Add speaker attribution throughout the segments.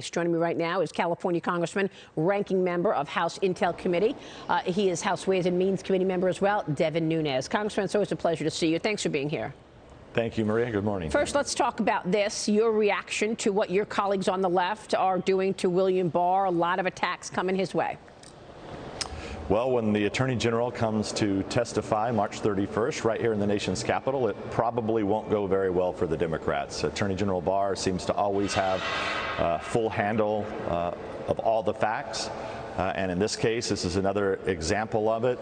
Speaker 1: Joining me right now is California Congressman, ranking member of House Intel Committee. He is House Ways and Means Committee member as well, Devin Nunes. Congressman, it's always a pleasure to see you. Thanks for being here.
Speaker 2: Thank you, Maria. Good morning.
Speaker 1: First, let's talk about this, your reaction to what your colleagues on the left are doing to William Barr. A lot of attacks coming his way.
Speaker 2: Well, when the Attorney General comes to testify March 31st right here in the nation's capital, it probably won't go very well for the Democrats. Attorney General Barr seems to always have full handle of all the facts. And in this case, this is another example of it.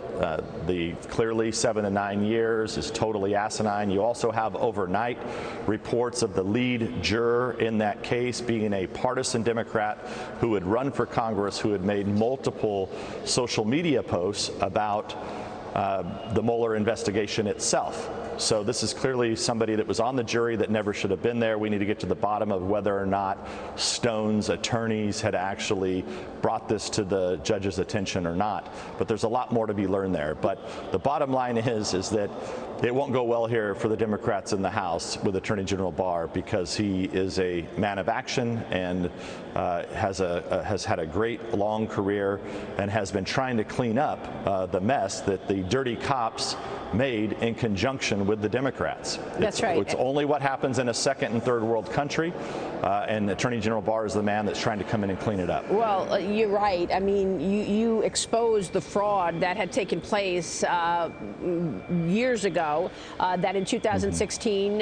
Speaker 2: The clearly 7 to 9 years is totally asinine. You also have overnight reports of the lead juror in that case being a partisan Democrat who had run for Congress, who had made multiple social media posts about the Mueller investigation itself. So this is clearly somebody that was on the jury that never should have been there. We need to get to the bottom of whether or not Stone's attorneys had actually brought this to the judge's attention or not. But there's a lot more to be learned there. But the bottom line is that it won't go well here for the Democrats in the House with Attorney General Barr, because he is a man of action and has had a great long career and has been trying to clean up the mess that the dirty cops made in conjunction with the Democrats.
Speaker 1: That's right.
Speaker 2: It's only what happens in a second and third world country, and Attorney General Barr is the man that's trying to come in and clean it up.
Speaker 1: Well, you're right. I mean, you exposed the fraud that had taken place years ago, that in 2016,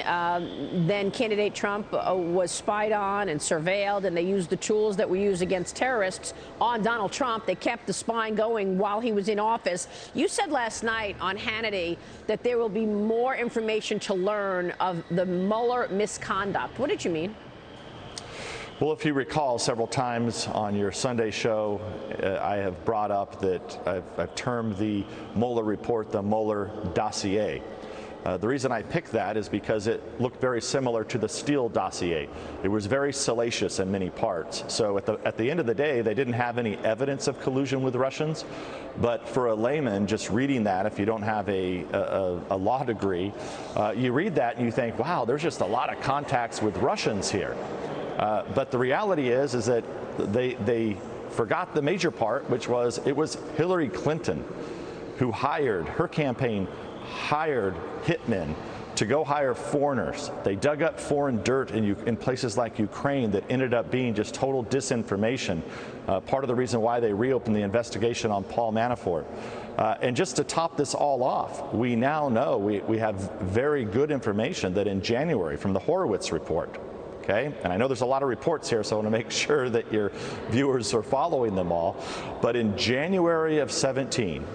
Speaker 1: then candidate Trump was spied on and surveilled, and they used the tools that we use against terrorists on Donald Trump. They kept the spying going while he was in office. You said last night on Hannity that there will be more information to learn of the Mueller misconduct. What did you mean?
Speaker 2: Well, if you recall, several times on your Sunday show, I have brought up that I've termed the Mueller report the Mueller dossier. The reason I picked that is because it looked very similar to the Steele dossier. It was very salacious in many parts. So at the end of the day, they didn't have any evidence of collusion with Russians. But for a layman, just reading that, if you don't have a law degree, you read that and you think, wow, there's just a lot of contacts with Russians here. But the reality is that they forgot the major part, which was it was Hillary Clinton who hired, her campaign hired hitmen to go hire foreigners. They dug up foreign dirt in places like Ukraine that ended up being just total disinformation. Part of the reason why they reopened the investigation on Paul Manafort. And just to top this all off, we now know, we have very good information that in January from the Horowitz report, okay? And I know there's a lot of reports here, so I want to make sure that your viewers are following them all. But in January of 17,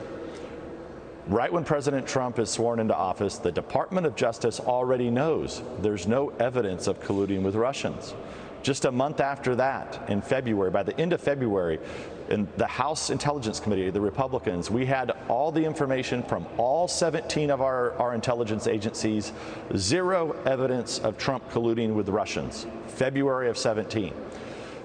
Speaker 2: right when President Trump is sworn into office, the Department of Justice already knows there's no evidence of colluding with Russians. Just a month after that, in February, by the end of February, in the House Intelligence Committee, the Republicans, we had all the information from all 17 of our intelligence agencies, zero evidence of Trump colluding with Russians, February of 17.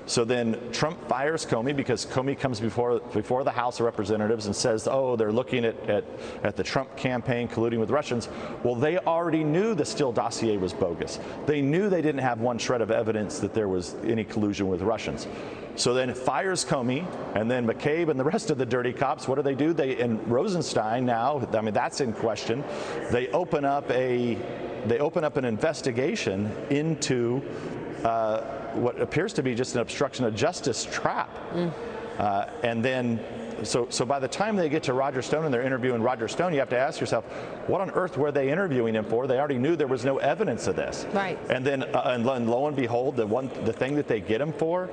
Speaker 2: So then Trump fires Comey because Comey comes before the House of Representatives and says, oh, they're looking at the Trump campaign colluding with Russians. Well, they already knew the Steele dossier was bogus. They knew they didn't have one shred of evidence that there was any collusion with Russians. So then it fires Comey, and then McCabe and the rest of the dirty cops, what do? And Rosenstein now, I mean, that's in question. They open up an investigation into what appears to be just an obstruction of justice trap. And then, so by the time they get to Roger Stone and they're interviewing Roger Stone, you have to ask yourself, what on earth were they interviewing him for? They already knew there was no evidence of this.
Speaker 1: Right.
Speaker 2: And then, and lo and behold, the thing that they get him for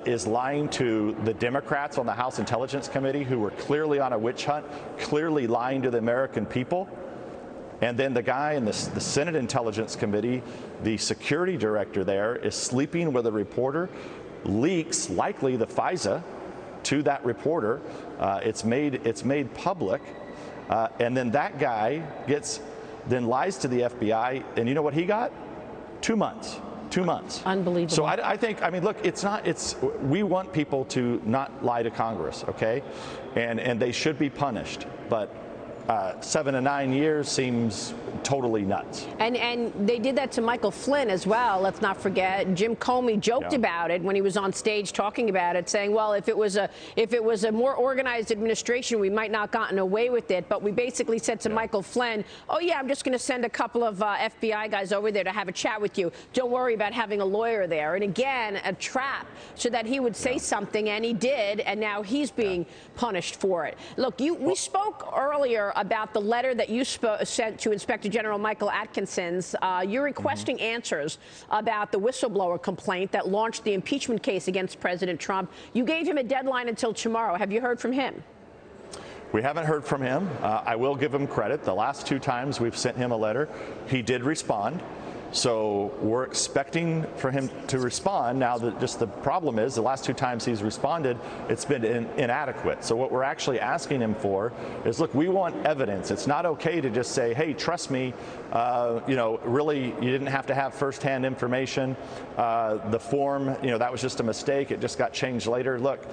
Speaker 2: is lying to the Democrats on the House Intelligence Committee, who were clearly on a witch hunt, clearly lying to the American people. And then the guy in the Senate Intelligence Committee, the security director there, is sleeping with a reporter, leaks likely the FISA to that reporter. It's made public, and then that guy then lies to the FBI, and you know what he got? 2 months. 2 months.
Speaker 1: Unbelievable.
Speaker 2: So I think, I mean, look, we want people to not lie to Congress, okay? And they should be punished, but 7 to 9 years seems totally nuts.
Speaker 1: And they did that to Michael Flynn as well. Let's not forget. Jim Comey joked about it when he was on stage talking about it, saying, well, if it was a more organized administration, we might not have gotten away with it. But we basically said to Michael Flynn, oh, yeah, I'm just going to send a couple of FBI guys over there to have a chat with you. Don't worry about having a lawyer there. And again, a trap so that he would say something, and he did, and now he's being punished for it. Look, we spoke earlier about the letter that you sent to Inspector General Michael Atkinson's. You're requesting answers about the whistleblower complaint that launched the impeachment case against President Trump. You gave him a deadline until tomorrow. Have you heard from him?
Speaker 2: We haven't heard from him. I will give him credit. The last 2 times we've sent him a letter, he did respond. So we're expecting for him to respond. Now, the problem is the last 2 times he's responded, it's been inadequate. So what we're actually asking him for is, look, we want evidence. It's not okay to just say, hey, trust me, really, you didn't have to have firsthand information. The form, that was just a mistake. It just got changed later. Look,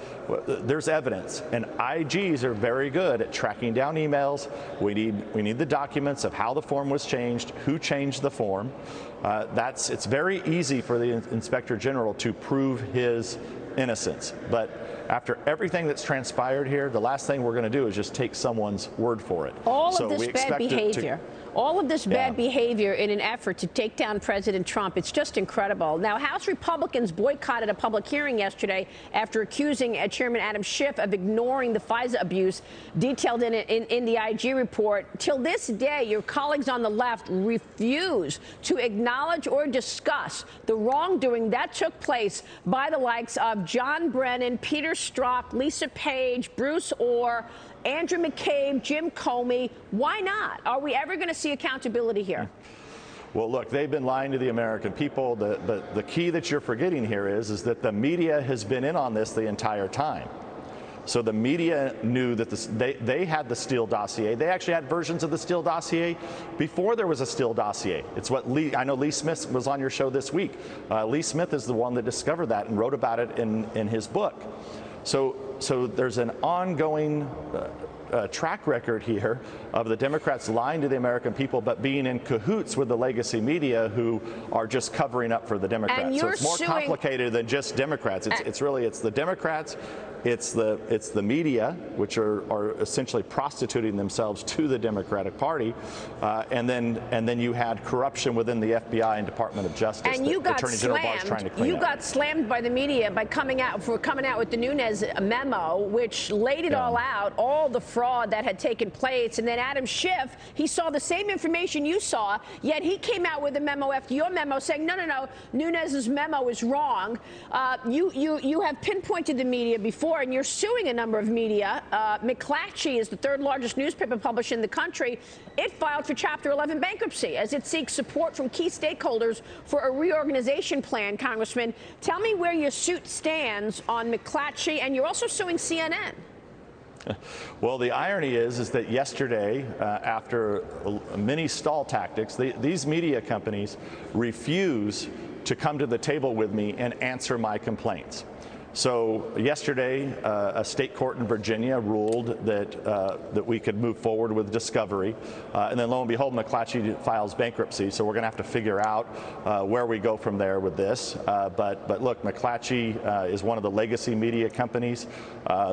Speaker 2: there's evidence, and IGs are very good at tracking down emails. We need the documents of how the form was changed, who changed the form. It's very easy for the Inspector General to prove his innocence. But after everything that's transpired here, the last thing we're going to do is just take someone's word for it.
Speaker 1: All of this bad behavior. All of this bad behavior in an effort to take down President Trump. It's just incredible. Now, House Republicans boycotted a public hearing yesterday after accusing Chairman Adam Schiff of ignoring the FISA abuse detailed in the IG report. Till this day, your colleagues on the left refuse to acknowledge or discuss the wrongdoing that took place by the likes of John Brennan, Peter Strzok, Lisa Page, Bruce Orr, Andrew McCabe, Jim Comey. Why not? Are we ever going to see accountability here?
Speaker 2: Well, look, they've been lying to the American people. The key that you're forgetting here is that the media has been in on this the entire time. So the media knew that they had the Steele dossier. They actually had versions of the Steele dossier before there was a Steele dossier. It's what I know Lee Smith was on your show this week. Lee Smith is the one that discovered that and wrote about it in his book. So there's an ongoing track record here of the Democrats lying to the American people, but being in cahoots with the legacy media who are just covering up for the Democrats. So it's more complicated than just Democrats. It's the Democrats. It's the media, which are essentially prostituting themselves to the Democratic Party, and then you had corruption within the FBI and Department of Justice.
Speaker 1: And you got
Speaker 2: Attorney General Barr is trying to clean up.
Speaker 1: You got slammed by the media by coming out with the Nunes memo, which laid it all out, all the fraud that had taken place. And then Adam Schiff, he saw the same information you saw, yet he came out with a memo after your memo saying, no, Nunes's memo is wrong. You have pinpointed the media before, and you're suing a number of media. McClatchy is the 3rd largest newspaper publisher in the country. It filed for Chapter 11 bankruptcy as it seeks support from key stakeholders for a reorganization plan. Congressman, tell me where your suit stands on McClatchy, and you're also suing CNN.
Speaker 2: Well, the irony is that yesterday, after many stall tactics, these media companies refuse to come to the table with me and answer my complaints. So yesterday, a state court in Virginia ruled that we could move forward with discovery, and then lo and behold, McClatchy files bankruptcy. So we're going to have to figure out where we go from there with this. But look, McClatchy is one of the legacy media companies.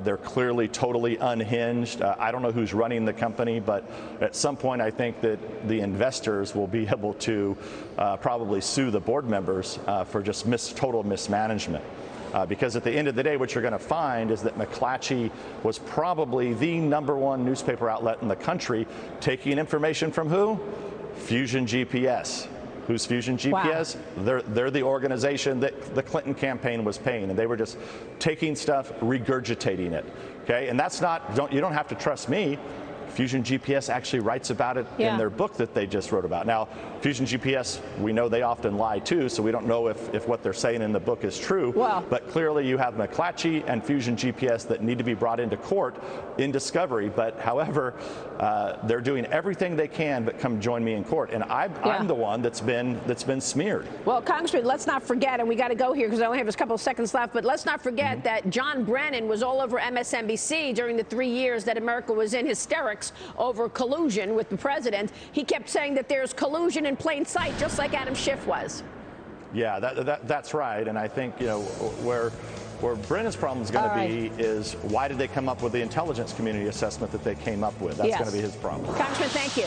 Speaker 2: They're clearly totally unhinged. I don't know who's running the company, but at some point, I think that the investors will be able to probably sue the board members for just total mismanagement. Because at the end of the day, what you're going to find is that McClatchy was probably the #1 newspaper outlet in the country, taking information from who? Fusion GPS. Who's Fusion GPS? Wow. They're the organization that the Clinton campaign was paying, and they were just taking stuff, regurgitating it. Okay, and that's not. You don't have to trust me. Fusion GPS actually writes about it in their book that they just wrote about. Now, Fusion GPS, we know they often lie too, so we don't know if what they're saying in the book is true.
Speaker 1: Wow.
Speaker 2: But clearly you have McClatchy and Fusion GPS that need to be brought into court in discovery. But however, they're doing everything they can but come join me in court. And I'm the one that's been smeared.
Speaker 1: Well, Congressman, let's not forget, and we got to go here because I only have a couple of seconds left, but let's not forget that John Brennan was all over MSNBC during the 3 years that America was in hysterics remarks over collusion with the president, he kept saying that there's collusion in plain sight, just like Adam Schiff was.
Speaker 2: Yeah, that's right. And I think, where Brennan's problem is going to be is why did they come up with the intelligence community assessment that they came up with? That's going to be his problem.
Speaker 1: Congressman, thank you.